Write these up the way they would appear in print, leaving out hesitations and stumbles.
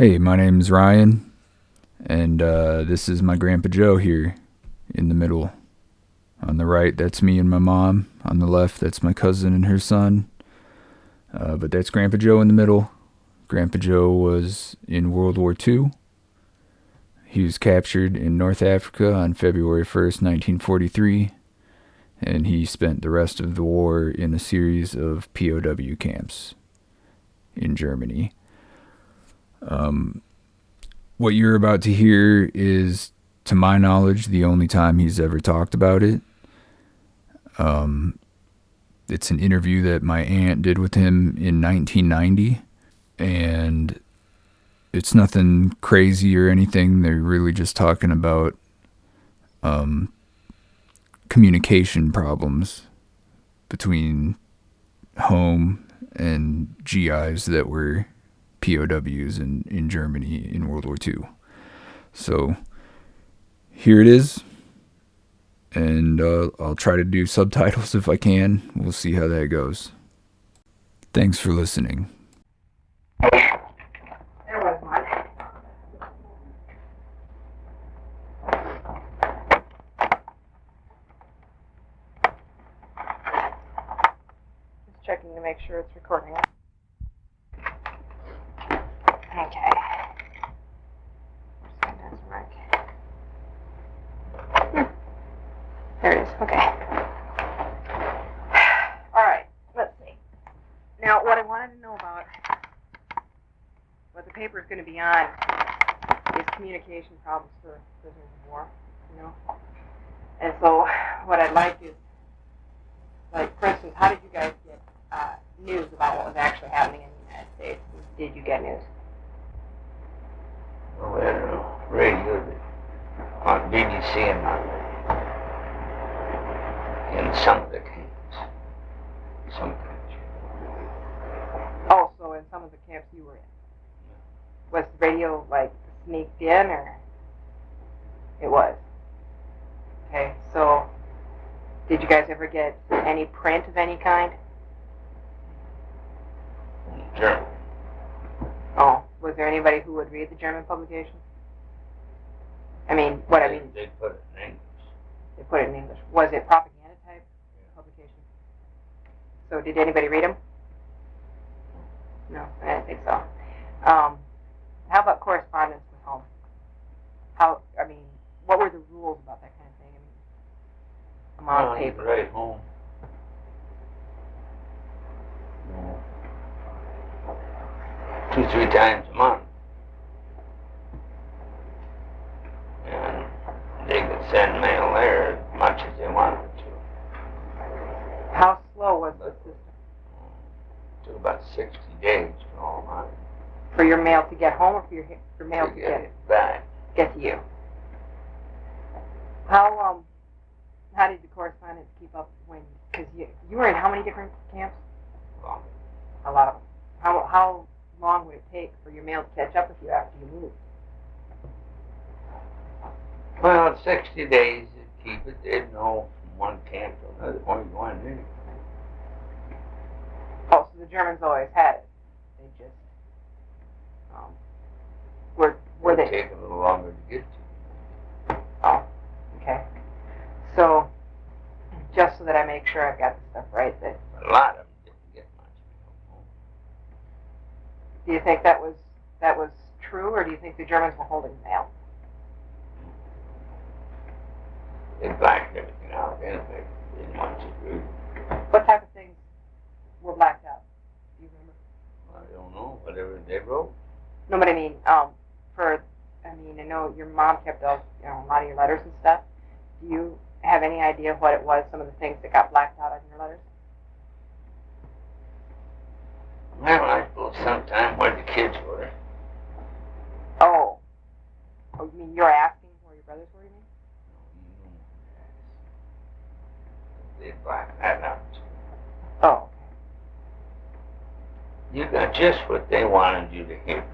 Hey, my name's Ryan, and this is my Grandpa Joe here in the middle. On the right, that's me and my mom. On the left, that's my cousin and her son. But that's Grandpa Joe in the middle. Grandpa Joe was in World War II. He was captured in North Africa on February 1st, 1943, and he spent the rest of the war in a series of POW camps in Germany. What you're about to hear is, to my knowledge, the only time he's ever talked about it. It's an interview that my aunt did with him in 1990, and it's nothing crazy or anything. They're really just talking about communication problems between home and GIs that were POWs in Germany in World War II. So here it is, and I'll try to do subtitles if I can. We'll see how that goes. Thanks for listening. There was one. Just checking to make sure it's recording. Okay. There it is. Okay. All right. Let's see. Now, what I wanted to know about what the paper is going to be on is communication problems for prisoners of war, And so what I'd like is, like, for instance, how did you guys get news about what was actually happening in the United States? Did you get news? Well, we had a radio on BBC and in some of the camps. Some camps. Oh, so in some of the camps you were in. Was the radio, like, sneaked in, or? It was. Okay, so did you guys ever get any print of any kind? German. Oh, was there anybody who would read the German publication? I mean, They put it in English. They put it in English. Was it propaganda type publication? So did anybody read them? No, I didn't think so. How about correspondence with home? What were the rules about that kind of thing? Amount of paper. Right home. No. 2-3 times a month. And they could send mail there as much as they wanted to. How slow was the system? It took about 60 days for all mine. For your mail to get home, or for your mail to get it back. Get to you? How did the correspondence keep up because you were in how many different camps? A lot of them. How long would it take for your mail to catch up with you after you moved? Well, 60 days to keep it. They'd know from one camp to another where you went in. Oh, so the Germans always had it. They just were they take a little longer to get to. Oh, okay. So, just so that I make sure I've got the stuff right, that a lot of them didn't get much. Do you think that was true, or do you think the Germans were holding the mail? They blacked everything out anyway. They didn't want you to read. What type of things were blacked out? Do you remember? I don't know. Whatever they wrote. No, but I mean, I know your mom kept a lot of your letters and stuff. Do you have any idea what it was, some of the things that got blacked out on your letters? Well, I suppose sometime where the kids were. Oh, you mean you're asking where your brothers were, you mean? They blacked that out. Oh, okay. You got just what they wanted you to hear.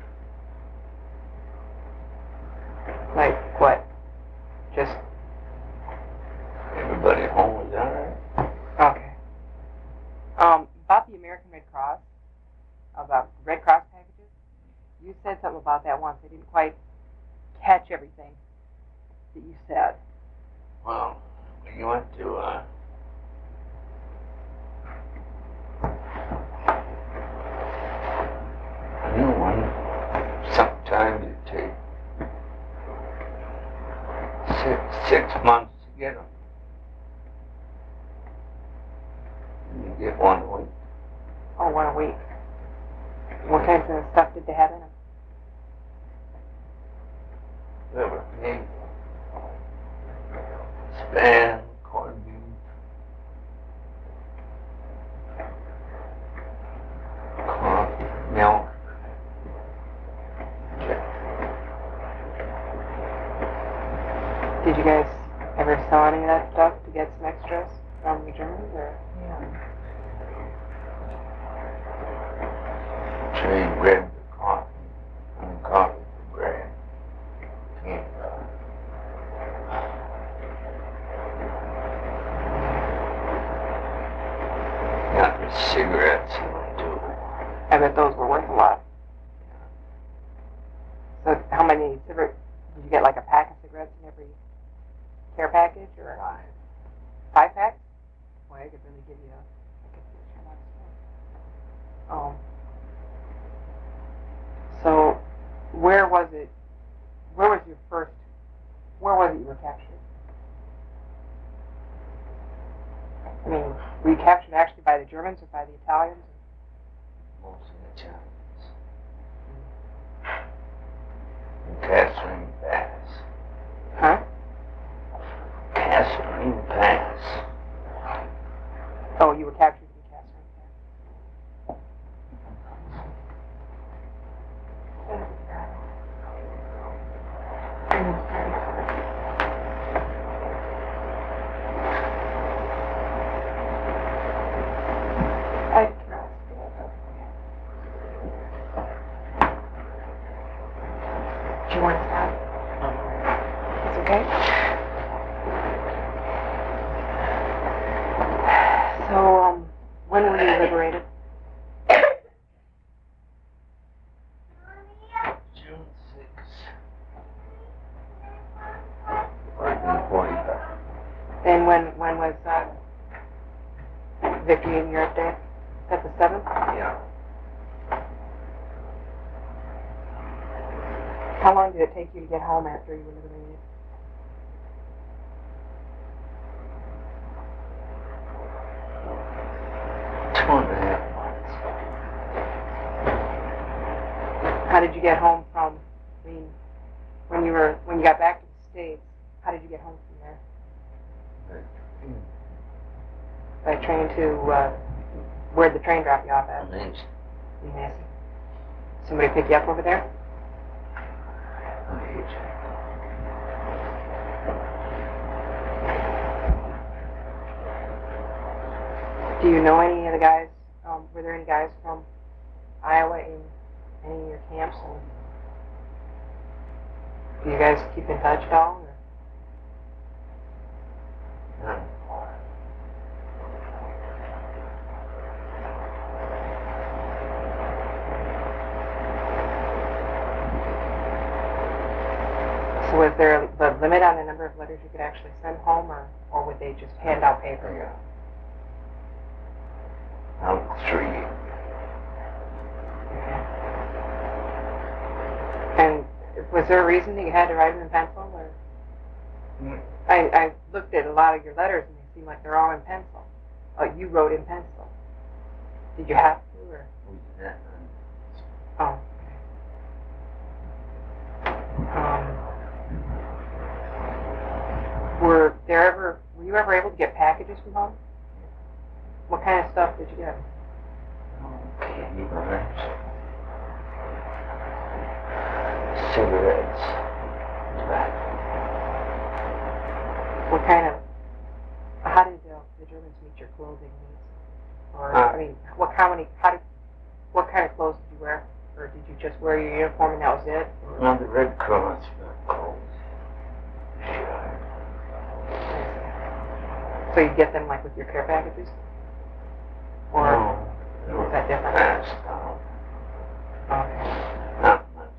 Like what? Just everybody at home was all right. Okay. About the American Red Cross, about Red Cross packages, you said something about that I didn't quite catch everything that you said. Well, when you went to, a new one, sometimes it takes 6 months to get them. And you get one a week. Oh, 1 a week. What kinds of stuff did they have in them? There were pig, spam, corned beef, coffee, milk. Did you guys ever sell any of that stuff to get some extras from the Germans, or? Trade bread for coffee, and coffee for bread. And, got the cigarettes too. I bet those were worth a lot. So how many cigarettes? Did you get like a pack of cigarettes in every care package, or 5 packs? Boy, I could really give you a lot of stuff. So where was it you were captured? I mean, were you captured actually by the Germans or by the Italians? Mostly Italians. And Catherine Pass. Huh? Catherine Pass. Oh, you were captured in Catherine. Do you want to stop? It's okay. So, when were you liberated? June 6th. 1945. And when was Victory in Europe Day? Is that the 7th? Yeah. How long did it take you to get home after you were liberated? Two and a half months. How did you get home from, I mean, when you got back to the States, how did you get home from there? By train to, where'd the train drop you off at? Amazing. In Massey. Somebody pick you up over there? Do you know any of the guys, were there any guys from Iowa in any of your camps? And do you guys keep in touch at all? Or? None. So was there a limit on the number of letters you could actually send home, or would they just hand out paper? Yeah. Out 3. And was there a reason that you had to write them in pencil? Or I looked at a lot of your letters and they seem like they're all in pencil. Oh, you wrote in pencil. Did you have to, or? Yeah. Oh. Were you ever able to get packages from home? What kind of stuff did you get? Candy bars. Cigarettes. Tobacco. What kind of, how did the Germans meet your clothing needs? Or, I mean, what kind of clothes did you wear? Or did you just wear your uniform and that was it? Or? Well, the Red Cross got clothes. So you get them like with your care packages? Or No, is that different? fast. Okay. Not much.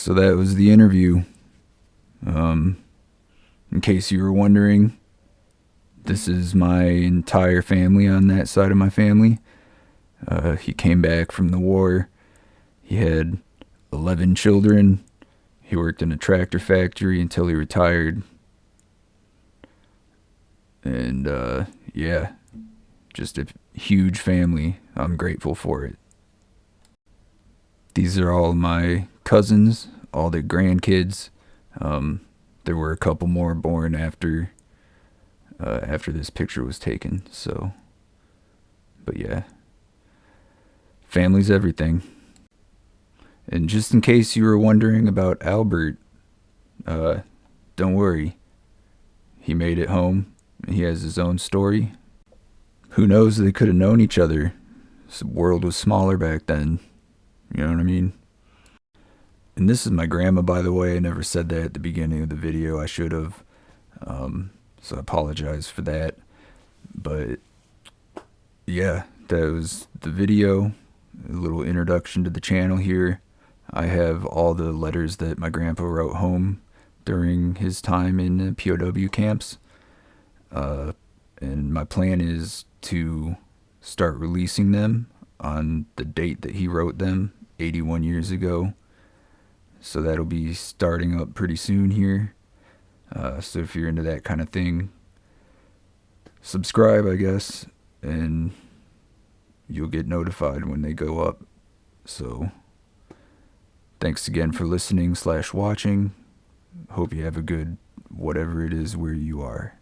So that was the interview. In case you were wondering, this is my entire family on that side of my family. He came back from the war. He had 11 children. He worked in a tractor factory until he retired. And yeah, just a huge family. I'm grateful for it. These are all my cousins, all their grandkids. There were a couple more born after this picture was taken. So, but yeah, family's everything. And just in case you were wondering about Albert, don't worry. He made it home. He has his own story. Who knows? They could have known each other. The world was smaller back then. You know what I mean? And this is my grandma, by the way. I never said that at the beginning of the video. I should have. So I apologize for that. But yeah, that was the video. A little introduction to the channel here. I have all the letters that my grandpa wrote home during his time in the POW camps. And my plan is to start releasing them on the date that he wrote them, 81 years ago. So that'll be starting up pretty soon here. So if you're into that kind of thing, subscribe, I guess, and you'll get notified when they go up. So thanks again for listening/watching. Hope you have a good whatever it is where you are.